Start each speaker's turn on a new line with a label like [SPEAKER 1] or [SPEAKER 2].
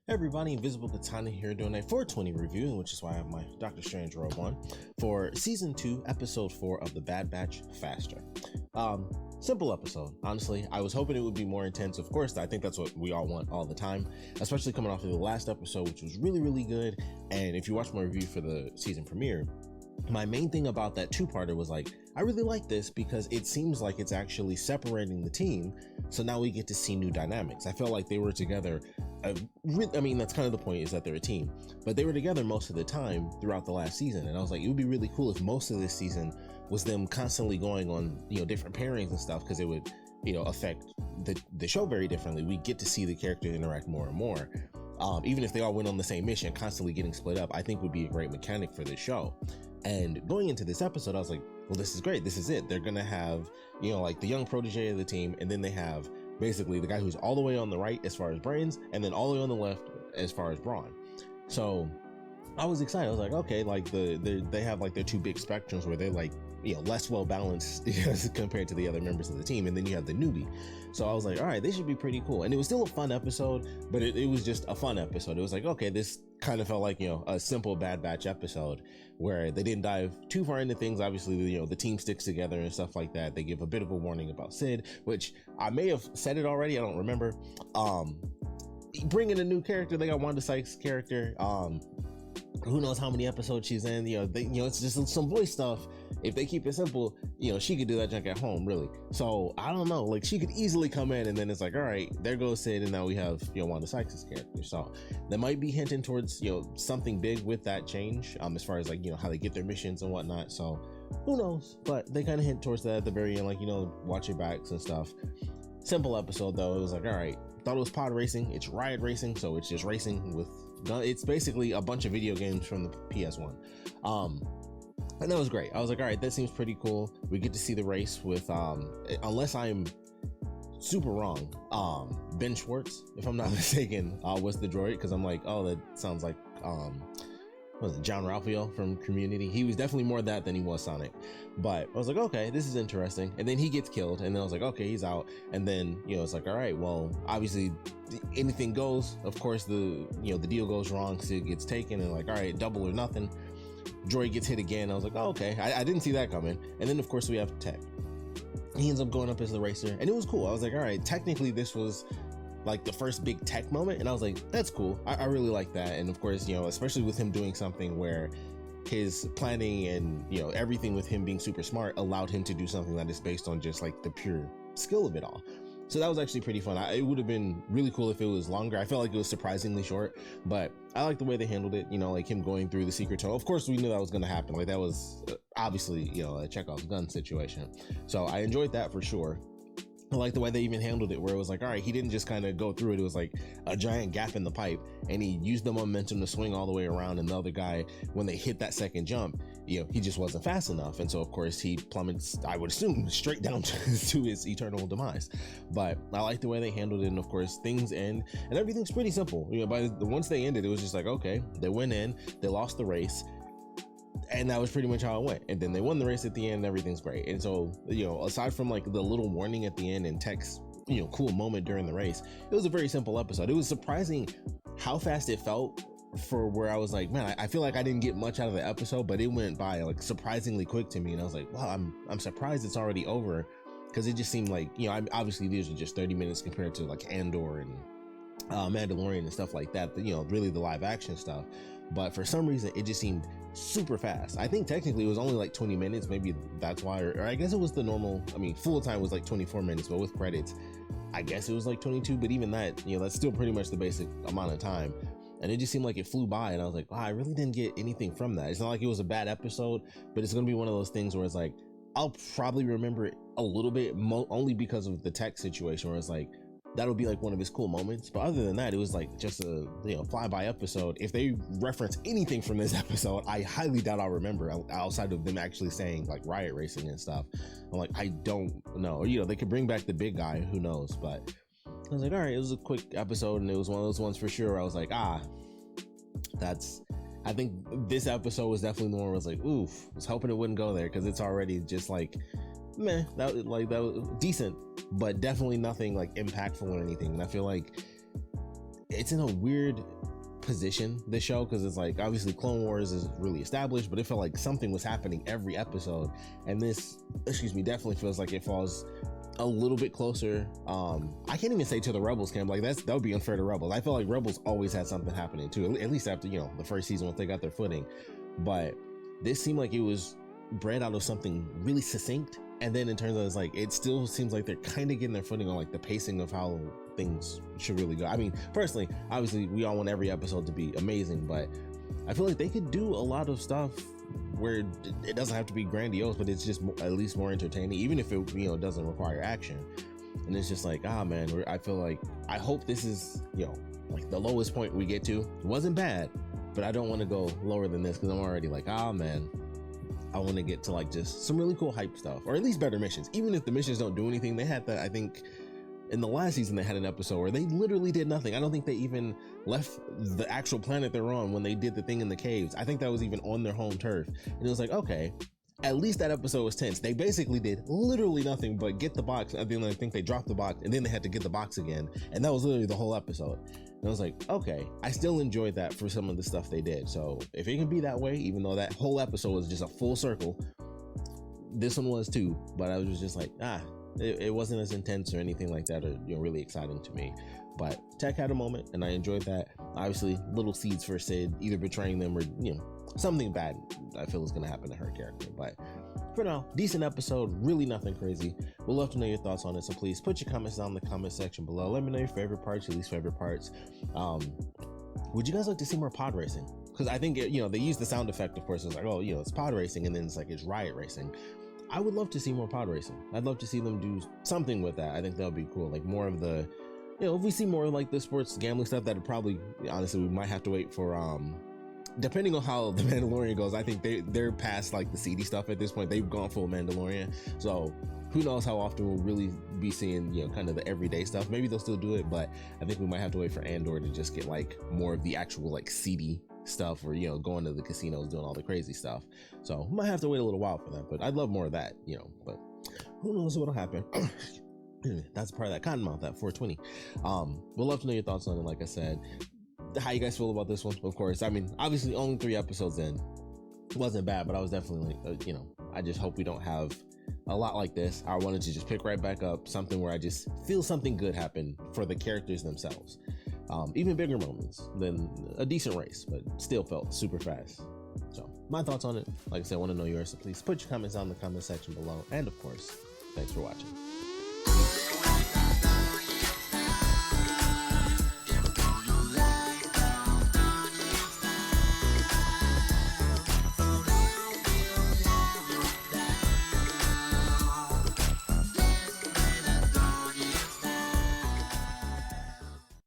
[SPEAKER 1] Hey everybody, Invisiblekatana here doing a 420 review, which is why I have my Doctor Strange robe on, for Season 2, Episode 4 of The Bad Batch, Faster. Simple episode, honestly. I was hoping it would be more intense. Of course, I think that's what we all want all the time, especially coming off of the last episode, which was really, really good. And if you watch my review for the season premiere, my main thing about that two-parter was like, I really like this because it seems like it's actually separating the team. So now we get to see new dynamics. I felt like they were together. I mean, that's kind of the point, is that they're a team, but they were together most of the time throughout the last season. And I was like, it would be really cool if most of this season was them constantly going on, different pairings and stuff, because it would, affect the show very differently. We get to see the characters interact more and more. Even if they all went on the same mission, constantly getting split up, I think would be a great mechanic for this show. And going into this episode, I was like, well, this is great. This is it. They're going to have, like the young protege of the team. And then they have basically the guy who's all the way on the right as far as brains, and then all the way on the left as far as brawn. So I was excited. I was like, okay, like they have like their two big spectrums where they're like, less well balanced compared to the other members of the team. And then you have the newbie. So I was like, all right, this should be pretty cool. And it was still a fun episode, but it was just a fun episode. It was like, okay, this kind of felt like, a simple Bad Batch episode where they didn't dive too far into things. Obviously, the team sticks together and stuff like that. They give a bit of a warning about Sid, which I may have said it already. I don't remember. Bringing a new character. They got Wanda Sykes' character. Who knows how many episodes she's in? It's just some voice stuff. If they keep it simple, she could do that junk at home, really. So I don't know, like she could easily come in and then it's like, all right, there goes Sid, and now we have Wanda Sykes' character. So they might be hinting towards something big with that change, as far as like how they get their missions and whatnot. So who knows? But they kind of hint towards that at the very end, like watch your backs and stuff. Simple episode though. It was like, all right, thought it was pod racing. It's riot racing, so it's just racing with. It's basically a bunch of video games from the PS1. And that was great. I was like, all right, that seems pretty cool. We get to see the race with, unless I'm super wrong, Ben Schwartz, if I'm not mistaken, was the droid, because I'm like, oh, that sounds like, was it John Ralphio from Community? He was definitely more that than he was Sonic. But I was like, okay, this is interesting. And then he gets killed, and then I was like, okay, he's out. And then, it's like, all right, well, obviously anything goes. Of course, the deal goes wrong. Sid gets taken, and like, all right, double or nothing. Droid gets hit again. I was like, oh, okay. I didn't see that coming. And then, of course, we have Tech. He ends up going up as the racer, and it was cool. I was like, all right, technically this was like the first big Tech moment, and I was like, that's cool. I really like that. And of course, especially with him doing something where his planning and everything with him being super smart allowed him to do something that is based on just like the pure skill of it all. So that was actually pretty fun. It would have been really cool if it was longer. I felt like it was surprisingly short, but I like the way they handled it. Like him going through the secret tunnel. Of course, we knew that was going to happen. Like that was obviously, a Chekhov's gun situation. So I enjoyed that for sure. I like the way they even handled it, where it was like, all right, he didn't just kind of go through it. It was like a giant gap in the pipe, and he used the momentum to swing all the way around. And the other guy, when they hit that second jump, he just wasn't fast enough. And so, of course, he plummets, I would assume, straight down to his eternal demise. But I like the way they handled it. And of course, things end, and everything's pretty simple. Once they ended, it was just like, okay, they went in, they lost the race. And that was pretty much how it went. And then they won the race at the end, and everything's great. And so, aside from like the little warning at the end and Tech's, cool moment during the race, it was a very simple episode. It was surprising how fast it felt for where I was like, man, I feel like I didn't get much out of the episode, but it went by like surprisingly quick to me. And I was like, wow, I'm surprised it's already over, because it just seemed like, obviously these are just 30 minutes compared to like Andor and Mandalorian and stuff like that, really the live action stuff. But for some reason, it just seemed super fast. I think technically it was only like 20 minutes. Maybe that's why, or I guess it was the normal. I mean, full time was like 24 minutes, but with credits, I guess it was like 22. But even that, that's still pretty much the basic amount of time. And it just seemed like it flew by. And I was like, wow, I really didn't get anything from that. It's not like it was a bad episode, but it's going to be one of those things where it's like, I'll probably remember it a little bit, only because of the Tech situation, where it's like, that'll be like one of his cool moments. But other than that, it was like just a flyby episode. If they reference anything from this episode, I highly doubt I'll remember, outside of them actually saying like riot racing and stuff. I'm like, I don't know. They could bring back the big guy, who knows. But I was like, all right, it was a quick episode, and it was one of those ones for sure where I was like, I think this episode was definitely the one where I was like, oof, I was hoping it wouldn't go there, because it's already just like, meh, that was decent, but definitely nothing like impactful or anything. And I feel like it's in a weird position, this show, because it's like obviously Clone Wars is really established, but it felt like something was happening every episode, and this, definitely feels like it falls a little bit closer. I can't even say to the Rebels camp, like that would be unfair to Rebels. I feel like Rebels always had something happening too, at least after the first season once they got their footing, but this seemed like it was bred out of something really succinct, and then in terms of, it's like it still seems like they're kind of getting their footing on like the pacing of how things should really go. I mean, personally, obviously we all want every episode to be amazing, but I feel like they could do a lot of stuff where it doesn't have to be grandiose, but it's just at least more entertaining, even if it doesn't require action. And it's just like, man, I feel like, I hope this is like the lowest point we get to. It wasn't bad, but I don't want to go lower than this, because I'm already like, man, I want to get to like just some really cool hype stuff, or at least better missions. Even if the missions don't do anything, they had that, I think in the last season they had an episode where they literally did nothing. I don't think they even left the actual planet they're on when they did the thing in the caves. I think that was even on their home turf, and it was like, okay, at least that episode was tense. They basically did literally nothing but get the box. I think they dropped the box, and then they had to get the box again, and that was literally the whole episode. And I was like, okay, I still enjoyed that for some of the stuff they did. So if it can be that way, even though that whole episode was just a full circle, this one was too, but I was just like, it wasn't as intense or anything like that, or really exciting to me. But Tech had a moment, and I enjoyed that. Obviously, little seeds for Sid, either betraying them or something bad I feel is going to happen to her character. But for now, decent episode, really nothing crazy. We'd love to know your thoughts on it, so please put your comments down in the comment section below. Let me know your favorite parts, your least favorite parts. Would you guys like to see more pod racing? Because I think they use the sound effect, of course. It's like, oh, it's pod racing, and then it's like it's riot racing. I would love to see more pod racing. I'd love to see them do something with that. I think that would be cool. Like more of the, if we see more like the sports gambling stuff, that'd probably, honestly, we might have to wait for, depending on how the Mandalorian goes. I think they're past like the seedy stuff at this point. They've gone full Mandalorian. So who knows how often we'll really be seeing, kind of the everyday stuff. Maybe they'll still do it, but I think we might have to wait for Andor to just get like more of the actual like seedy stuff, or going to the casinos, doing all the crazy stuff. So we might have to wait a little while for that, but I'd love more of that, but who knows what'll happen. That's part of that Cottonmouth at 420. We'd love to know your thoughts on it. Like I said, how you guys feel about this one. Of course, I mean, obviously only 3 episodes in, it wasn't bad, but I was definitely like, I just hope we don't have a lot like this. I wanted to just pick right back up something where I just feel something good happen for the characters themselves. Even bigger moments than a decent race, but still felt super fast. So my thoughts on it, like I said, I want to know yours, so please put your comments down in the comment section below. And of course, thanks for watching.